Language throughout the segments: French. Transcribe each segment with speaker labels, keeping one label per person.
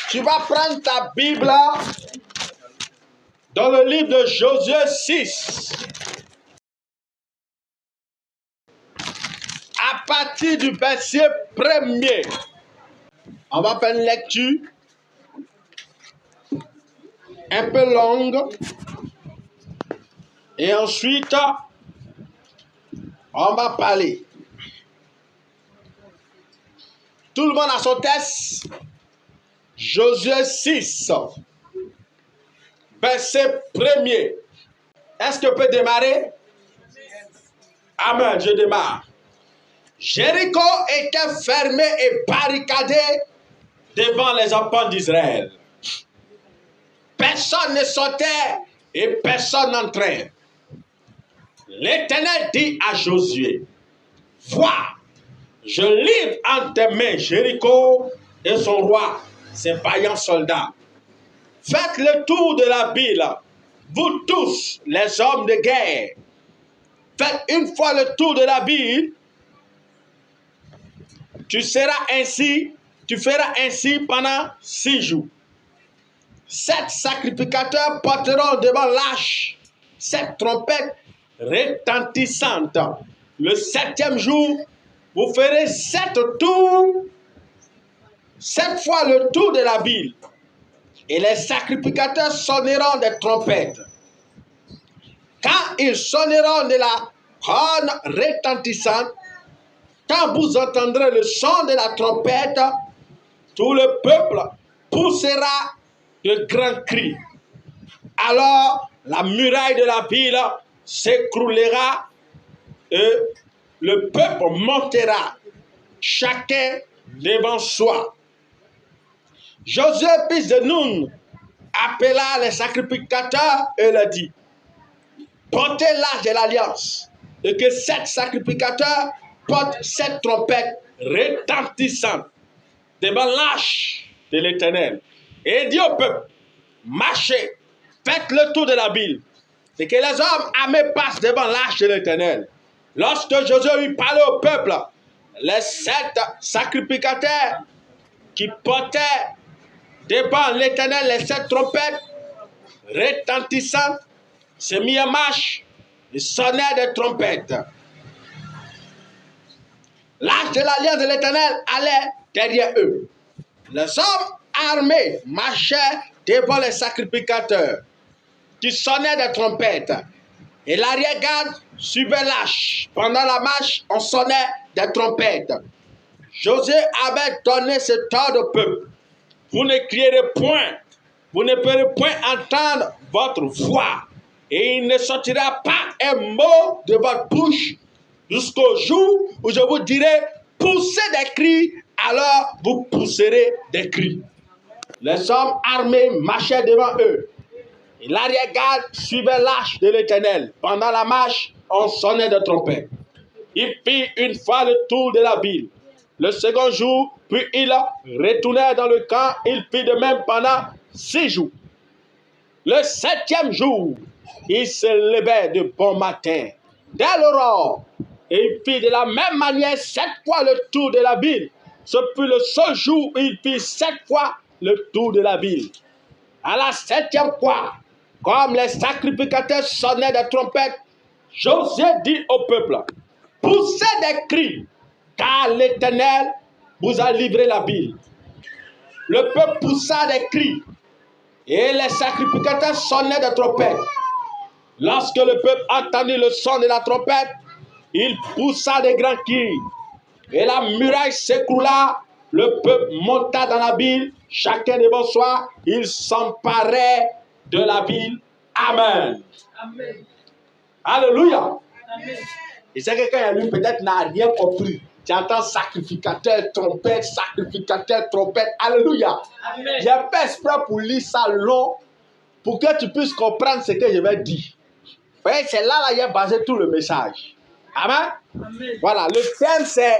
Speaker 1: Tu vas prendre ta Bible dans le livre de Josué 6. À partir du verset 1er, on va faire une lecture un peu longue. Et ensuite, on va parler. Tout le monde a son texte. Josué 6, verset 1er. Est-ce que je peux démarrer? Amen, je démarre. Jéricho était fermé et barricadé devant les enfants d'Israël. Personne ne sortait et personne n'entrait. L'Éternel dit à Josué, vois, je livre entre tes mains Jéricho et son roi, ses vaillants soldats. Faites le tour de la ville, vous tous, les hommes de guerre. Faites une fois le tour de la ville. Tu feras ainsi pendant 6 jours. 7 sacrificateurs porteront devant l'arche 7 trompettes retentissantes. Le 7e jour, vous ferez 7 tours, 7 fois le tour de la ville. Et les sacrificateurs sonneront des trompettes. Quand ils sonneront de la horne retentissante, quand vous entendrez le son de la trompette, tout le peuple poussera de grands cris. Alors la muraille de la ville s'écroulera et le peuple montera, chacun devant soi. Josué, fils de Nun, appela les sacrificateurs et leur dit, portez l'arche de l'alliance et que 7 sacrificateurs portent 7 trompettes retentissantes devant l'arche de l'Éternel. Et il dit au peuple, marchez, faites le tour de la ville, et que les hommes armés passent devant l'arche de l'Éternel. Lorsque Josué eut parlé au peuple, les 7 sacrificateurs qui portaient devant l'Éternel les 7 trompettes retentissantes se mirent en marche et sonnèrent des trompettes. L'arche de l'alliance de l'Éternel allait derrière eux. Les hommes armés marchaient devant les sacrificateurs qui sonnaient des trompettes. Et l'arrière-garde suivait l'arche. Pendant la marche, on sonnait des trompettes. Josué avait donné ce ordre au peuple. Vous ne crierez point, vous ne pourrez point entendre votre voix. Et il ne sortira pas un mot de votre bouche jusqu'au jour où je vous dirai, poussez des cris, alors vous pousserez des cris. Les hommes armés marchaient devant eux. Et l'arrière-garde suivait l'arche de l'Éternel. Pendant la marche, on sonnait de trompettes. Il fit une fois le tour de la ville. Le second jour, puis il retournait dans le camp. Il fit de même pendant 6 jours. Le 7e jour, il se levait de bon matin, dès l'aurore, et il fit de la même manière 7 fois le tour de la ville. Ce fut le seul jour où il fit 7 fois le tour de la ville. À la 7e fois, comme les sacrificateurs sonnaient des trompettes, Josué dit au peuple, poussez des cris, car l'Éternel vous a livré la ville. Le peuple poussa des cris, et les sacrificateurs sonnaient des trompettes. Lorsque le peuple entendit le son de la trompette, il poussa des grands cris, et la muraille s'écroula. Le peuple monta dans la ville, chacun devant soi, il s'emparait de la ville. Amen. Amen. Alléluia. Amen. Et c'est quelqu'un à lui peut-être n'a rien compris. Tu entends sacrificateur, trompette, alléluia. Amen. J'ai fait exprès pour lire ça long, pour que tu puisses comprendre ce que je vais dire. Vous voyez, c'est là il y a basé tout le message. Amen. Amen. Voilà, le thème c'est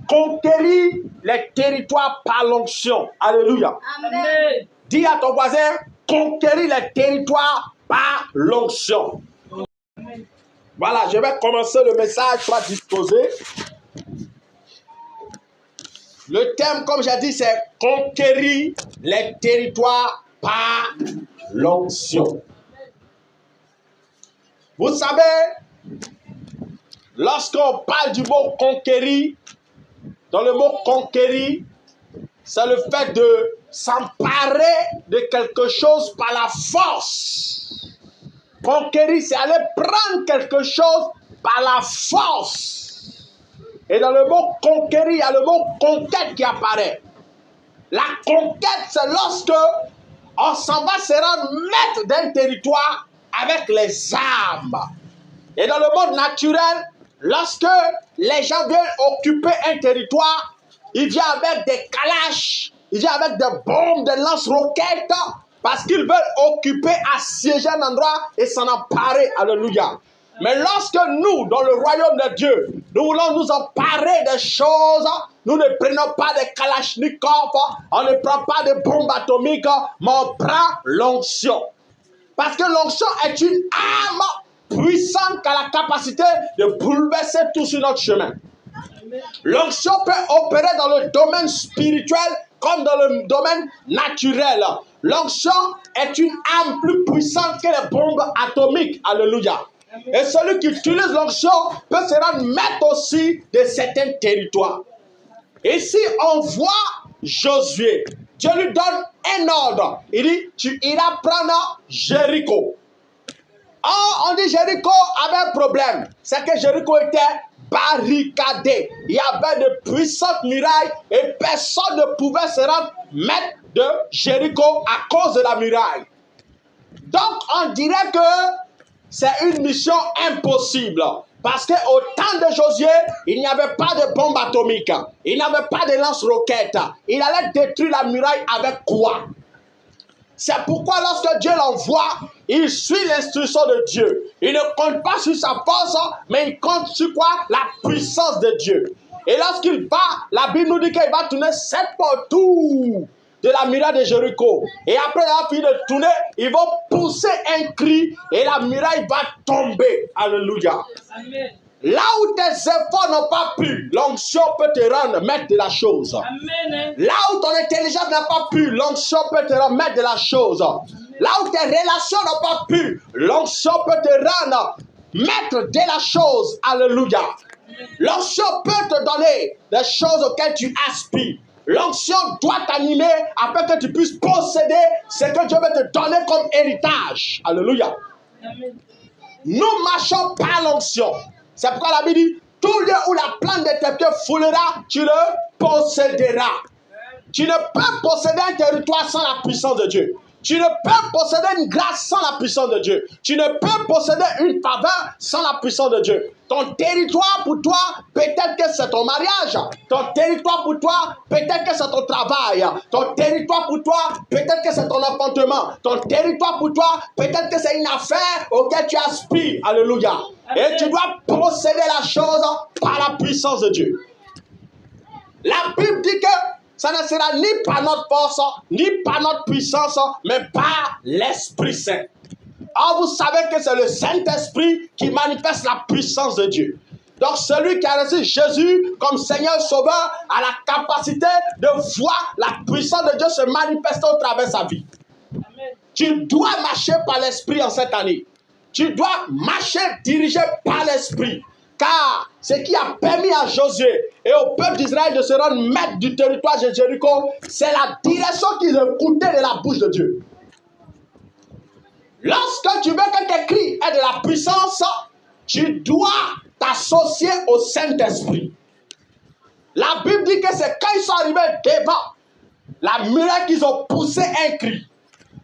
Speaker 1: conquérir les territoires par l'onction. Alléluia. Amen. Dis à ton voisin, conquérir les territoires par l'onction. Voilà, je vais commencer le message, sois disposé. Le thème, comme j'ai dit, c'est conquérir les territoires par l'onction. Vous savez, lorsqu'on parle du mot conquérir, dans le mot conquérir, c'est le fait de s'emparer de quelque chose par la force. Conquérir, c'est aller prendre quelque chose par la force. Et dans le mot conquérir, il y a le mot conquête qui apparaît. La conquête, c'est lorsque on s'en va se rendre maître d'un territoire avec les armes. Et dans le monde naturel, lorsque les gens viennent occuper un territoire, ils viennent avec des calaches, ils viennent avec des bombes, des lance-roquettes, parce qu'ils veulent occuper, assiéger un endroit et s'en emparer. Alléluia. Mais lorsque nous, dans le royaume de Dieu, nous voulons nous emparer des choses, nous ne prenons pas des kalachnikovs, on ne prend pas de bombes atomiques, mais on prend l'onction. Parce que l'onction est une arme puissante qui a la capacité de bouleverser tout sur notre chemin. L'onction peut opérer dans le domaine spirituel comme dans le domaine naturel. L'onction est une arme plus puissante que les bombes atomiques. Alléluia. Et celui qui utilise l'onction peut se rendre maître aussi de certains territoires. Ici, on voit Josué. Dieu lui donne un ordre. Il dit, tu iras prendre Jéricho. Or, on dit Jéricho avait un problème. C'est que Jéricho était barricadé. Il y avait de puissantes murailles et personne ne pouvait se rendre maître de Jéricho à cause de la muraille. Donc, on dirait que c'est une mission impossible. Parce qu'au temps de Josué, il n'y avait pas de bombe atomique. Il n'y avait pas de lance-roquettes. Il allait détruire la muraille avec quoi? C'est pourquoi lorsque Dieu l'envoie, il suit l'instruction de Dieu. Il ne compte pas sur sa force, mais il compte sur quoi? La puissance de Dieu. Et lorsqu'il va, la Bible nous dit qu'il va tourner 7 fois autour de la muraille de Jéricho. Et après avoir fini de tourner, ils vont pousser un cri et la muraille va tomber. Alléluia. Amen. Là où tes efforts n'ont pas pu, l'onction peut te rendre maître de la chose. Amen. Là où ton intelligence n'a pas pu, l'onction peut te rendre maître de la chose. Là où tes relations n'ont pas pu, l'onction peut te rendre maître de la chose. Alléluia. L'onction peut te donner des choses auxquelles tu aspires. L'onction doit t'animer afin que tu puisses posséder ce que Dieu veut te donner comme héritage. Alléluia. Amen. Nous marchons par l'onction. C'est pourquoi la Bible dit, tout lieu où la plante de tes pieds foulera, tu le posséderas. Tu ne peux posséder un territoire sans la puissance de Dieu. Tu ne peux posséder une grâce sans la puissance de Dieu. Tu ne peux posséder une faveur sans la puissance de Dieu. Ton territoire pour toi, peut-être que c'est ton mariage. Ton territoire pour toi, peut-être que c'est ton travail. Ton territoire pour toi, peut-être que c'est ton appartement. Ton territoire pour toi, peut-être que c'est une affaire auquel tu aspires. Alléluia. Et tu dois posséder la chose par la puissance de Dieu. La Bible dit que ça ne sera ni par notre force, ni par notre puissance, mais par l'Esprit Saint. Or, vous savez que c'est le Saint-Esprit qui manifeste la puissance de Dieu. Donc, celui qui a reçu Jésus comme Seigneur Sauveur a la capacité de voir la puissance de Dieu se manifester au travers de sa vie. Amen. Tu dois marcher par l'Esprit en cette année. Tu dois marcher dirigé par l'Esprit. Car ce qui a permis à Josué et au peuple d'Israël de se rendre maître du territoire de Jéricho, c'est la direction qu'ils écoutaient de la bouche de Dieu. Lorsque tu veux que tes cris aient de la puissance, tu dois t'associer au Saint-Esprit. La Bible dit que c'est quand ils sont arrivés devant la muraille qu'ils ont poussé un cri.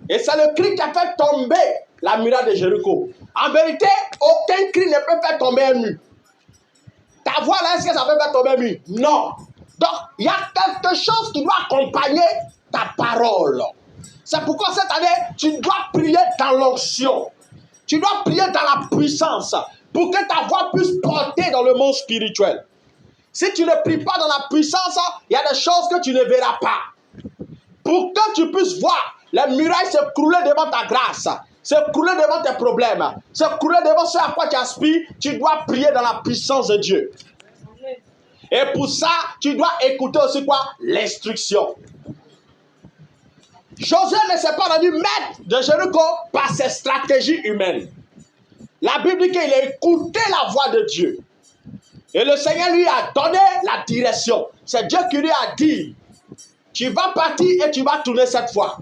Speaker 1: Et c'est le cri qui a fait tomber la muraille de Jéricho. En vérité, aucun cri ne peut faire tomber un mur. Ta voix là, est-ce que ça peut faire tomber un mur? Non. Donc, il y a quelque chose qui doit accompagner ta parole. C'est pourquoi cette année, tu dois prier dans l'onction. Tu dois prier dans la puissance pour que ta voix puisse porter dans le monde spirituel. Si tu ne pries pas dans la puissance, il y a des choses que tu ne verras pas. Pour que tu puisses voir les murailles s'écrouler devant ta grâce, s'écrouler devant tes problèmes, s'écrouler devant ce à quoi tu aspires, tu dois prier dans la puissance de Dieu. Et pour ça, tu dois écouter aussi quoi? L'instruction. Josué ne s'est pas rendu maître de Jéricho par ses stratégies humaines. La Bible dit qu'il a écouté la voix de Dieu. Et le Seigneur lui a donné la direction. C'est Dieu qui lui a dit, tu vas partir et tu vas tourner cette fois.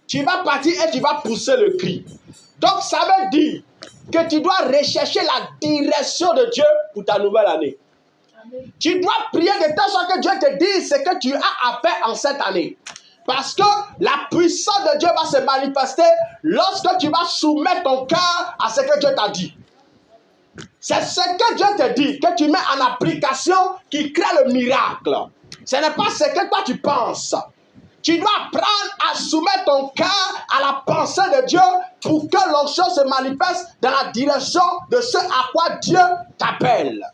Speaker 1: Tu vas partir et tu vas pousser le cri. Donc ça veut dire que tu dois rechercher la direction de Dieu pour ta nouvelle année. Amen. Tu dois prier de telle sorte que Dieu te dise ce que tu as à faire en cette année. Parce que la puissance de Dieu va se manifester lorsque tu vas soumettre ton cœur à ce que Dieu t'a dit. C'est ce que Dieu te dit, que tu mets en application, qui crée le miracle. Ce n'est pas ce que toi tu penses. Tu dois apprendre à soumettre ton cœur à la pensée de Dieu pour que l'onction se manifeste dans la direction de ce à quoi Dieu t'appelle.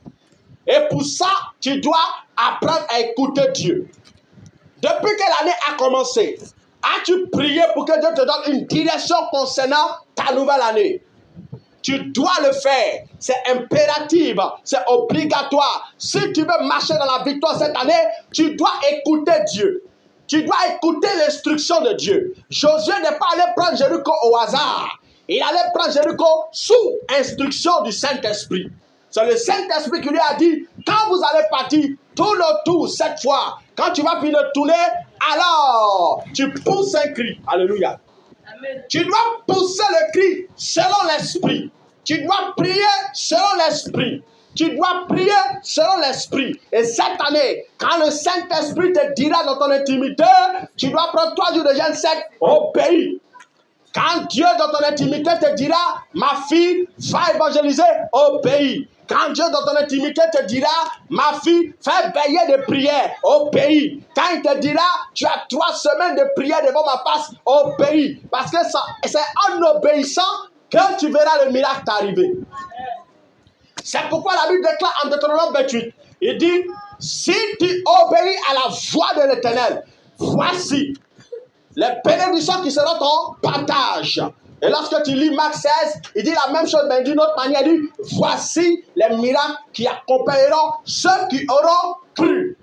Speaker 1: Et pour ça, tu dois apprendre à écouter Dieu. Depuis que l'année a commencé, as-tu prié pour que Dieu te donne une direction concernant ta nouvelle année? Tu dois le faire. C'est impératif. C'est obligatoire. Si tu veux marcher dans la victoire cette année, tu dois écouter Dieu. Tu dois écouter l'instruction de Dieu. Josué n'est pas allé prendre Jéricho au hasard. Il allait prendre Jéricho sous instruction du Saint-Esprit. C'est le Saint-Esprit qui lui a dit, quand vous allez partir, tourne autour cette fois. Quand tu vas finir de tourner, alors tu pousses un cri. Alléluia. Amen. Tu dois pousser le cri selon l'Esprit. Tu dois prier selon l'Esprit. Tu dois prier selon l'Esprit. Et cette année, quand le Saint-Esprit te dira dans ton intimité, tu dois prendre 3 jours de jeûne sec, obéis. Quand Dieu dans ton intimité te dira, ma fille, va évangéliser, obéis. Quand Dieu dans ton intimité te dira, ma fille, fais veiller de prière, obéis. Quand il te dira, tu as 3 semaines de prière devant ma face, obéis. Parce que c'est en obéissant que tu verras le miracle t'arriver. C'est pourquoi la Bible déclare en Deutéronome 28, il dit, si tu obéis à la voix de l'Éternel, voici les bénédictions qui seront ton partage. Et lorsque tu lis Marc 16, il dit la même chose, mais d'une autre manière, il dit, voici les miracles qui accompagneront ceux qui auront cru.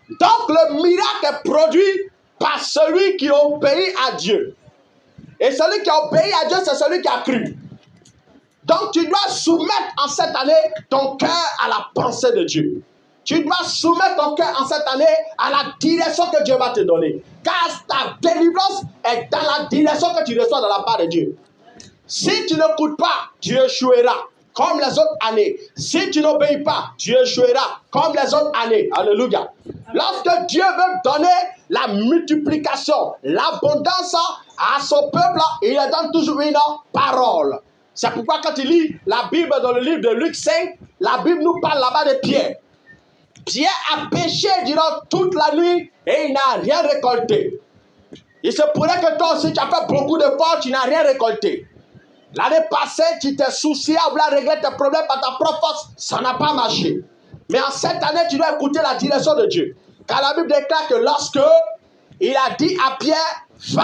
Speaker 1: Donc le miracle est produit par celui qui obéit à Dieu. Et celui qui obéit à Dieu, c'est celui qui a cru. Donc tu dois soumettre en cette année ton cœur à la pensée de Dieu. Tu dois soumettre ton cœur en cette année à la direction que Dieu va te donner. Car ta délivrance est dans la direction que tu reçois de la part de Dieu. Si tu n'écoutes pas, tu échoueras comme les autres années. Si tu n'obéis pas, tu échoueras comme les autres années. Alléluia. Lorsque Dieu veut donner la multiplication, l'abondance à son peuple, il leur donne toujours une parole. C'est pourquoi quand tu lis la Bible dans le livre de Luc 5, la Bible nous parle là-bas de Pierre. Pierre a péché durant toute la nuit et il n'a rien récolté. Il se pourrait que toi aussi tu as fait beaucoup d'efforts, tu n'as rien récolté. L'année passée, tu t'es soucié à vouloir régler tes problèmes par ta propre force, ça n'a pas marché. Mais en cette année, tu dois écouter la direction de Dieu. Car la Bible déclare que lorsque il a dit à Pierre, va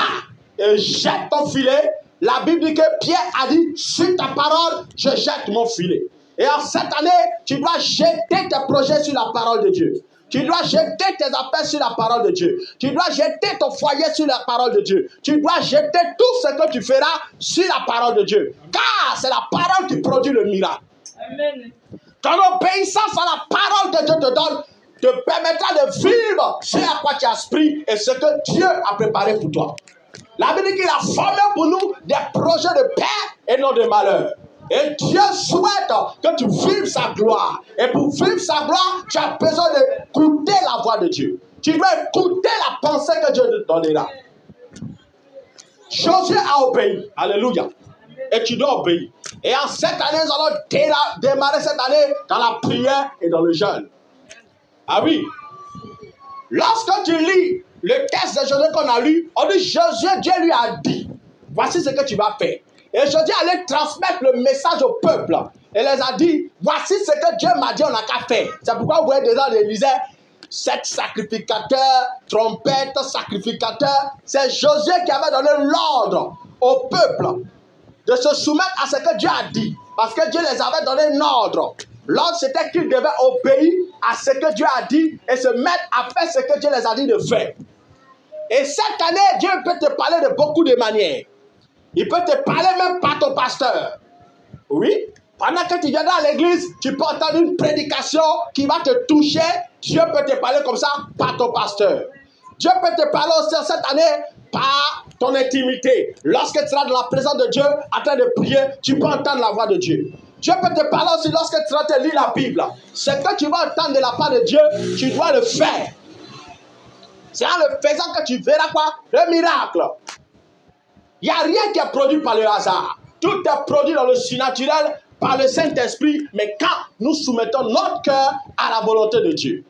Speaker 1: et jette ton filet, la Bible dit que Pierre a dit, sur ta parole, je jette mon filet. Et en cette année, tu dois jeter tes projets sur la parole de Dieu. Tu dois jeter tes affaires sur la parole de Dieu. Tu dois jeter ton foyer sur la parole de Dieu. Tu dois jeter tout ce que tu feras sur la parole de Dieu. Car c'est la parole qui produit le miracle. Amen. Ton obéissance à la parole que Dieu te donne te permettra de vivre ce à quoi tu aspires et ce que Dieu a préparé pour toi. La Bible dit qu'il a formé pour nous des projets de paix et non de malheur. Et Dieu souhaite que tu vives sa gloire. Et pour vivre sa gloire, tu as besoin d'écouter la voix de Dieu. Tu dois écouter la pensée que Dieu te donnera. Josué a obéi. Alléluia. Et tu dois obéir. Et en cette année, nous allons démarrer cette année dans la prière et dans le jeûne. Ah oui. Lorsque tu lis le texte de Josué qu'on a lu, on dit Josué, Dieu lui a dit, voici ce que tu vas faire. Et Josué allait transmettre le message au peuple. Et les a dit, voici ce que Dieu m'a dit, on n'a qu'à faire. C'est pourquoi vous voyez des gens qui disaient, 7 sacrificateurs, trompettes, sacrificateurs. C'est Josué qui avait donné l'ordre au peuple de se soumettre à ce que Dieu a dit. Parce que Dieu les avait donné un ordre. L'ordre, c'était qu'ils devaient obéir à ce que Dieu a dit et se mettre à faire ce que Dieu les a dit de faire. Et cette année, Dieu peut te parler de beaucoup de manières. Il peut te parler même par ton pasteur. Oui, pendant que tu viendras à l'église, tu peux entendre une prédication qui va te toucher. Dieu peut te parler comme ça par ton pasteur. Dieu peut te parler aussi cette année par ton intimité. Lorsque tu seras dans la présence de Dieu, en train de prier, tu peux entendre la voix de Dieu. Dieu peut te parler aussi lorsque tu vas te lire la Bible. Ce que tu vas entendre de la part de Dieu, tu dois le faire. C'est en le faisant que tu verras quoi? Le miracle. Il n'y a rien qui est produit par le hasard. Tout est produit dans le surnaturel par le Saint-Esprit, mais quand nous soumettons notre cœur à la volonté de Dieu.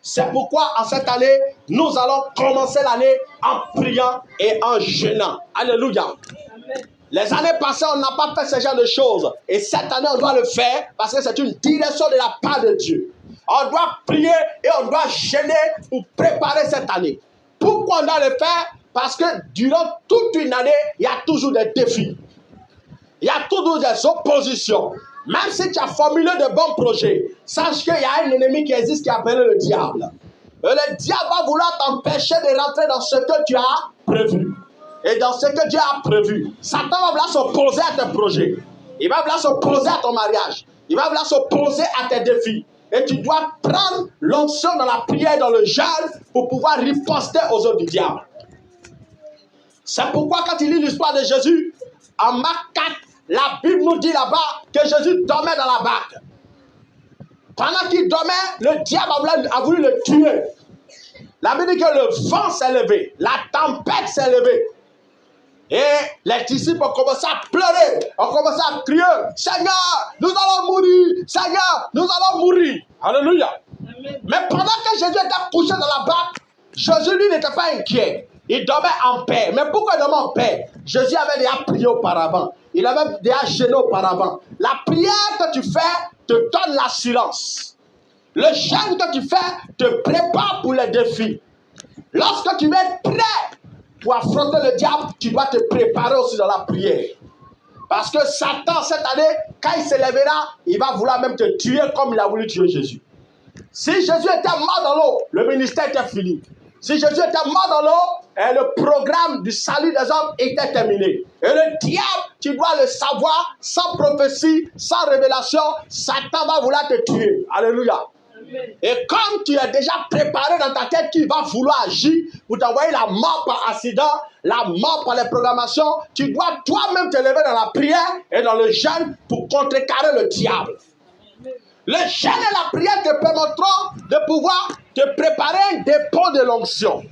Speaker 1: C'est pourquoi en cette année, nous allons commencer l'année en priant et en jeûnant. Alléluia. Amen. Les années passées, on n'a pas fait ce genre de choses. Et cette année, on doit le faire parce que c'est une direction de la part de Dieu. On doit prier et on doit jeûner pour préparer cette année. Pourquoi on doit le faire? Parce que durant toute une année, il y a toujours des défis. Il y a toujours des oppositions. Même si tu as formulé de bons projets, sache qu'il y a un ennemi qui existe qui est appelé le diable. Et le diable va vouloir t'empêcher de rentrer dans ce que tu as prévu. Et dans ce que Dieu a prévu. Satan va vouloir s'opposer à tes projets. Il va vouloir s'opposer à ton mariage. Il va vouloir s'opposer à tes défis. Et tu dois prendre l'onction dans la prière, dans le jeûne, pour pouvoir riposter aux œuvres du diable. C'est pourquoi quand il lit l'histoire de Jésus, en Marc 4, la Bible nous dit là-bas que Jésus dormait dans la barque. Pendant qu'il dormait, le diable a voulu le tuer. La Bible dit que le vent s'est levé, la tempête s'est levée. Et les disciples ont commencé à pleurer, ont commencé à crier, Seigneur, nous allons mourir, Seigneur, nous allons mourir. Alléluia. Amen. Mais pendant que Jésus était couché dans la barque, Jésus lui n'était pas inquiet. Il dormait en paix. Mais pourquoi il dormait en paix? Jésus avait déjà prié auparavant. Il avait déjà jeûné auparavant. La prière que tu fais te donne l'assurance. Le jeûne que tu fais te prépare pour les défis. Lorsque tu es prêt pour affronter le diable, tu dois te préparer aussi dans la prière. Parce que Satan, cette année, quand il se lèvera, il va vouloir même te tuer comme il a voulu tuer Jésus. Si Jésus était mort dans l'eau, le ministère était fini. Si Jésus était mort dans l'eau, le programme du salut des hommes était terminé. Et le diable, tu dois le savoir, sans prophétie, sans révélation, Satan va vouloir te tuer. Alléluia. Amen. Et comme tu es déjà préparé dans ta tête qu'il va vouloir agir pour t'envoyer la mort par accident, la mort par les programmations, tu dois toi-même te lever dans la prière et dans le jeûne pour contrecarrer le diable. Amen. Le jeûne et la prière te permettront de pouvoir te préparer un dépôt de l'onction.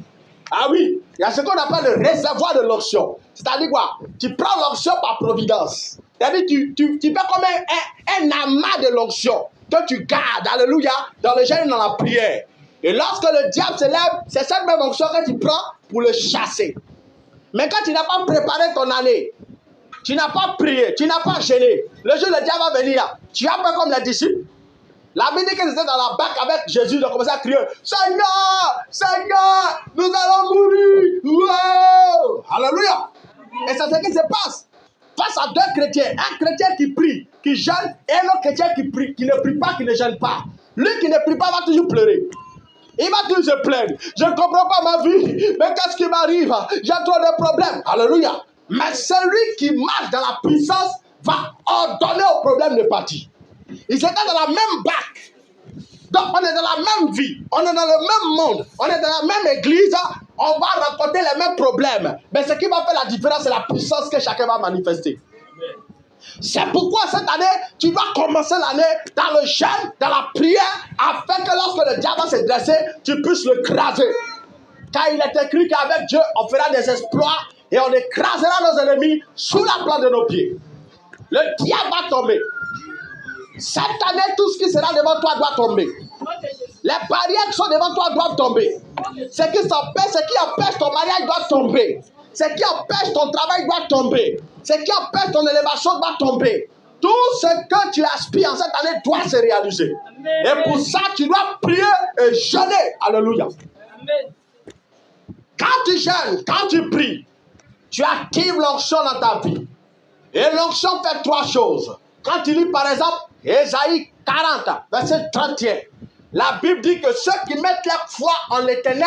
Speaker 1: Ah oui, il y a ce qu'on appelle le réservoir de l'onction. C'est-à-dire quoi? Tu prends l'onction par providence. C'est-à-dire tu fais comme un amas de l'onction que tu gardes, alléluia, dans le jeûne et dans la prière. Et lorsque le diable se lève, c'est cette même onction que tu prends pour le chasser. Mais quand tu n'as pas préparé ton année, tu n'as pas prié, tu n'as pas jeûné, le jour où le diable va venir, tu as peur comme les disciples. La Bible dit qu'ils étaient dans la barque avec Jésus, ils ont commencé à crier, Seigneur, Seigneur, nous allons mourir. Wow! Alléluia. Et c'est ce qui se passe. Face à deux chrétiens, un chrétien qui prie, qui jeûne, et un autre chrétien qui prie, qui ne prie pas, qui ne jeûne pas. Lui qui ne prie pas va toujours pleurer. Il va toujours se plaindre. Je ne comprends pas ma vie, mais qu'est-ce qui m'arrive? J'ai trop de problèmes. Alléluia. Mais celui qui marche dans la puissance va ordonner au problème de partir. Ils étaient dans la même barque. Donc on est dans la même vie. On est dans le même monde. On est dans la même église. On va rencontrer les mêmes problèmes. Mais ce qui va faire la différence, c'est la puissance que chacun va manifester. C'est pourquoi cette année, tu dois commencer l'année dans le jeûne, dans la prière, afin que lorsque le diable va se dresser, tu puisses le craser. Car il est écrit qu'avec Dieu, on fera des exploits et on écrasera nos ennemis sous la plante de nos pieds. Le diable va tomber. Cette année, tout ce qui sera devant toi doit tomber. Les barrières qui sont devant toi doivent tomber. Ce qui empêche ton mariage doit tomber. Ce qui empêche ton travail doit tomber. Ce qui empêche ton élévation doit tomber. Tout ce que tu aspires en cette année doit se réaliser. Amen. Et pour ça, tu dois prier et jeûner. Alléluia. Amen. Quand tu jeûnes, quand tu pries, tu actives l'onction dans ta vie. Et l'onction fait trois choses. Quand tu lis par exemple Ésaïe 40, verset 31. La Bible dit que ceux qui mettent leur foi en l'Éternel,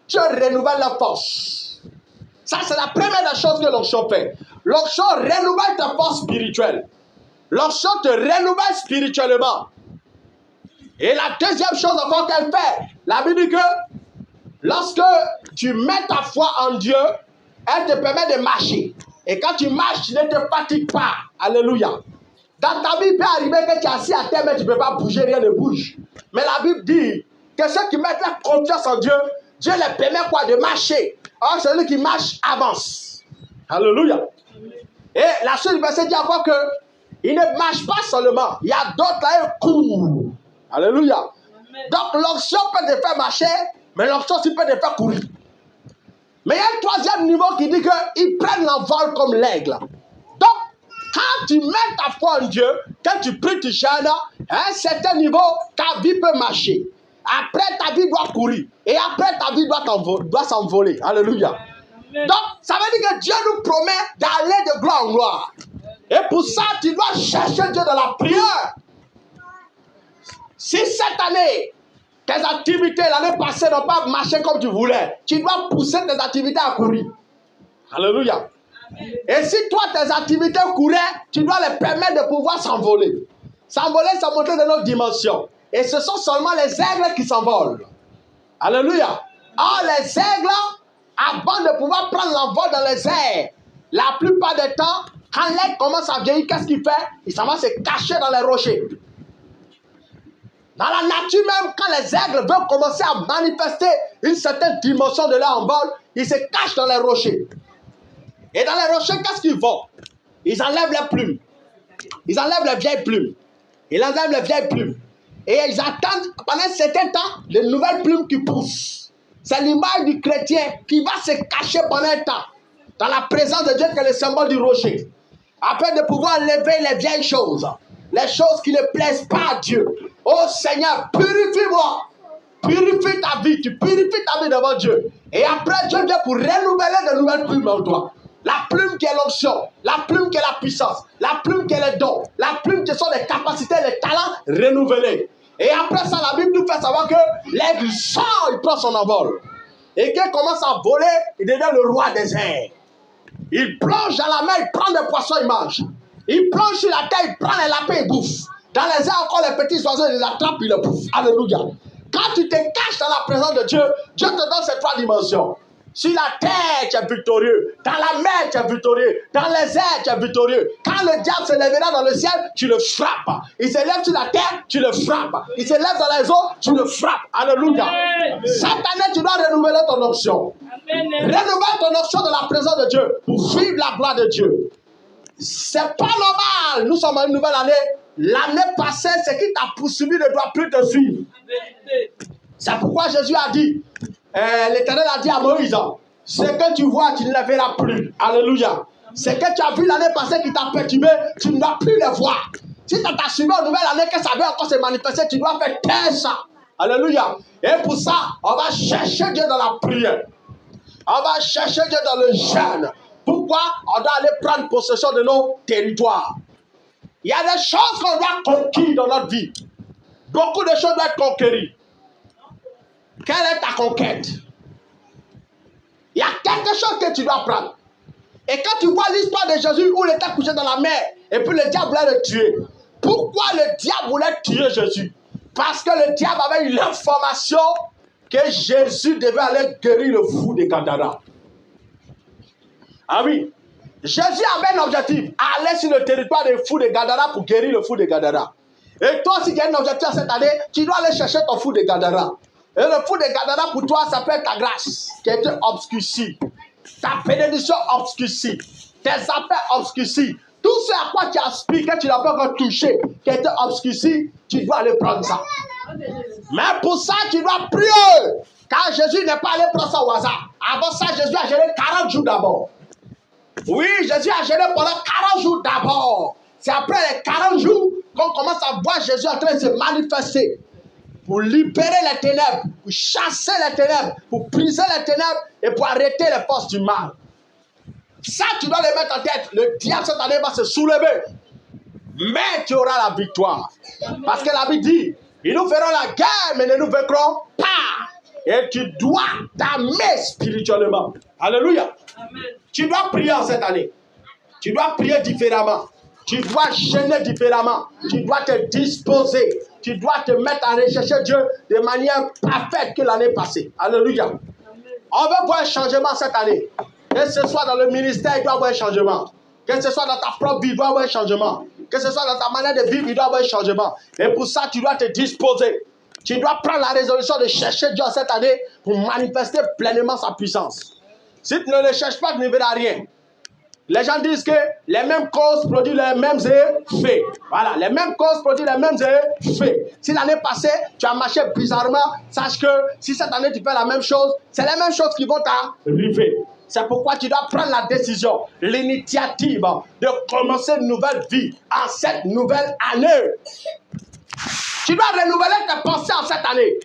Speaker 1: Dieu renouvelle leur force. Ça, c'est la première des choses que l'onction fait. L'onction renouvelle ta force spirituelle. L'onction te renouvelle spirituellement. Et la deuxième chose encore qu'elle fait, la Bible dit que lorsque tu mets ta foi en Dieu, elle te permet de marcher. Et quand tu marches, tu ne te fatigues pas. Alléluia. Dans ta vie, il peut arriver que tu es assis à terre, mais tu ne peux pas bouger, rien ne bouge. Mais la Bible dit que ceux qui mettent la confiance en Dieu, Dieu les permet quoi? De marcher. Or, celui qui marche avance. Alléluia. Et la suite du verset dit encore que il ne marche pas seulement. Il y a d'autres là, ils courent. Alléluia. Donc, l'onction peut te faire marcher, mais l'onction aussi peut te faire courir. Mais il y a un troisième niveau qui dit qu'ils prennent l'envol comme l'aigle. Donc, quand tu mets ta foi en Dieu, quand tu pries, tu jeûnes, à un certain niveau, ta vie peut marcher. Après, ta vie doit courir. Et après, ta vie doit s'envoler. Alléluia. Donc, ça veut dire que Dieu nous promet d'aller de gloire en gloire. Et pour ça, tu dois chercher Dieu dans la prière. Si cette année, tes activités l'année passée n'ont pas marché comme tu voulais, tu dois pousser tes activités à courir. Alléluia. Et si toi, tes activités couraient, tu dois les permettre de pouvoir s'envoler. S'envoler, ça montre de notre dimension. Et ce sont seulement les aigles qui s'envolent. Alléluia. Or, les aigles, avant de pouvoir prendre l'envol dans les airs, la plupart du temps, quand l'aigle commence à vieillir, qu'est-ce qu'il fait? Il s'en va se cacher dans les rochers. Dans la nature même, quand les aigles veulent commencer à manifester une certaine dimension de leur envol, ils se cachent dans les rochers. Et dans les rochers, qu'est-ce qu'ils font? Ils enlèvent les plumes. Ils enlèvent les vieilles plumes. Ils enlèvent les vieilles plumes. Et ils attendent pendant un certain temps les nouvelles plumes qui poussent. C'est l'image du chrétien qui va se cacher pendant un temps dans la présence de Dieu qui est le symbole du rocher. Afin de pouvoir lever les vieilles choses. Les choses qui ne plaisent pas à Dieu. Oh Seigneur, purifie-moi. Purifie ta vie. Tu purifies ta vie devant Dieu. Et après, Dieu vient pour renouveler de nouvelles plumes en toi. La plume qui est l'onction, la plume qui est la puissance, la plume qui est les dons, la plume qui sont les capacités, les talents renouvelés. Et après ça, la Bible nous fait savoir que l'aigle sort, il prend son envol. Et qu'il commence à voler, il devient le roi des airs. Il plonge dans la mer, il prend des poissons, il mange. Il plonge sur la terre, il prend les lapins, il bouffe. Dans les airs, encore les petits oiseaux, il les attrape, il les bouffe. Alléluia. Quand tu te caches dans la présence de Dieu, Dieu te donne ces trois dimensions. Sur la terre, tu es victorieux. Dans la mer, tu es victorieux. Dans les airs, tu es victorieux. Quand le diable se lèvera dans le ciel, tu le frappes. Il se lève sur la terre, tu le frappes. Il se lève dans les eaux, tu le frappes. Alléluia. Cette année, tu dois renouveler ton onction. Renouvelle ton onction dans la présence de Dieu pour vivre la gloire de Dieu. C'est pas normal. Nous sommes en une nouvelle année. L'année passée, ce qui t'a poursuivi ne doit plus te suivre. C'est pourquoi Jésus a dit, l'Éternel a dit à Moïse, ce que tu vois, tu ne le verras plus. Alléluia. Ce que tu as vu l'année passée qui t'a perturbé, tu ne dois plus le voir. Si tu t'as suivi en nouvelle année, que ça veut encore se manifester, tu dois faire taire ça. Alléluia. Et pour ça, on va chercher Dieu dans la prière. On va chercher Dieu dans le jeûne. Pourquoi? On doit aller prendre possession de nos territoires. Il y a des choses qu'on doit conquérir dans notre vie. Beaucoup de choses doivent être conquéries. Quelle est ta conquête? Il y a quelque chose que tu dois prendre. Et quand tu vois l'histoire de Jésus où il était couché dans la mer, et puis le diable voulait le tuer. Pourquoi le diable voulait tuer Jésus? Parce que le diable avait eu l'information que Jésus devait aller guérir le fou de Gadara. Ah oui. Jésus avait un objectif, aller sur le territoire des fous de Gadara pour guérir le fou de Gadara. Et toi, si tu as un objectif cette année, tu dois aller chercher ton fou de Gadara. Et le fou de Gadara pour toi, ça peut être ta grâce qui a été obscurcie. Ta bénédiction obscurcie. Tes affaires obscurcies. Tout ce à quoi tu aspires, que tu n'as pas encore touché, qui a été obscurci, tu dois aller prendre ça. Mais pour ça, tu dois prier. Car Jésus n'est pas allé prendre ça au hasard. Avant ça, Jésus a géré 40 jours d'abord. Oui, Jésus a géré pendant 40 jours d'abord. C'est après les 40 jours qu'on commence à voir Jésus en train de se manifester. Pour libérer les ténèbres, pour chasser les ténèbres, pour briser les ténèbres et pour arrêter les forces du mal. Ça, tu dois le mettre en tête. Le diable cette année va se soulever. mais tu auras la victoire. Parce que la Bible dit, ils nous feront la guerre, mais ne nous vaincront pas. Et tu dois t'armer spirituellement. Alléluia. Amen. Tu dois prier en cette année. Tu dois prier différemment. Tu dois jeûner différemment. Tu dois te disposer. Tu dois te mettre à rechercher Dieu de manière parfaite que l'année passée. Alléluia. Amen. On veut voir un changement cette année. Que ce soit dans le ministère, il doit y avoir un changement. Que ce soit dans ta propre vie, il doit y avoir un changement. Que ce soit dans ta manière de vivre, il doit y avoir un changement. Et pour ça, tu dois te disposer. Tu dois prendre la résolution de chercher Dieu cette année pour manifester pleinement sa puissance. Si tu ne le cherches pas, tu ne verras rien. Les gens disent que les mêmes causes produisent les mêmes effets. Voilà, les mêmes causes produisent les mêmes effets. Si l'année passée, tu as marché bizarrement, sache que si cette année tu fais la même chose, c'est les mêmes choses qui vont t'arriver. C'est pourquoi tu dois prendre la décision, l'initiative de commencer une nouvelle vie en cette nouvelle année. Tu dois renouveler tes pensées en cette année.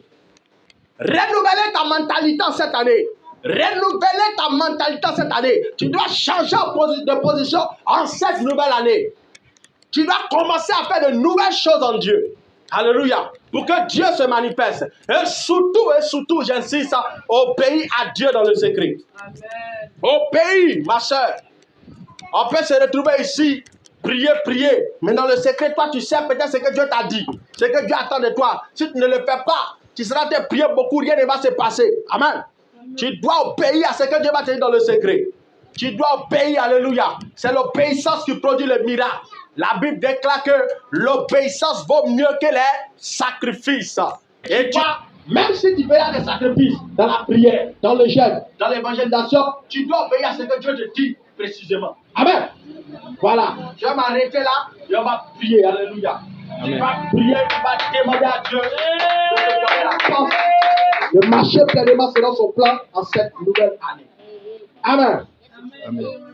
Speaker 1: Renouveler ta mentalité en cette année. Renouveler ta mentalité cette année. Tu dois changer de position en cette nouvelle année. Tu dois commencer à faire de nouvelles choses en Dieu. Alléluia. Pour que Dieu se manifeste. Et surtout, j'insiste, obéis à Dieu dans le secret. Amen. Obéis, ma soeur. On peut se retrouver ici, prier. Mais dans le secret, toi, tu sais peut-être ce que Dieu t'a dit. Ce que Dieu attend de toi. Si tu ne le fais pas, tu seras te prier beaucoup, rien ne va se passer. Amen. Tu dois obéir à ce que Dieu va te dire dans le secret. Tu dois obéir, alléluia. C'est l'obéissance qui produit le miracle. La Bible déclare que l'obéissance vaut mieux que les sacrifices. Et toi, même si tu fais des sacrifices dans la prière, dans le jeûne, dans l'évangélisation, tu dois obéir à ce que Dieu te dit précisément. Amen. Voilà. Je vais m'arrêter là et on va prier. Alléluia. Amen. Tu vas prier, tu vas demander à Dieu de te donner la force de marcher pleinement selon son plan en cette nouvelle année. Amen. Amen.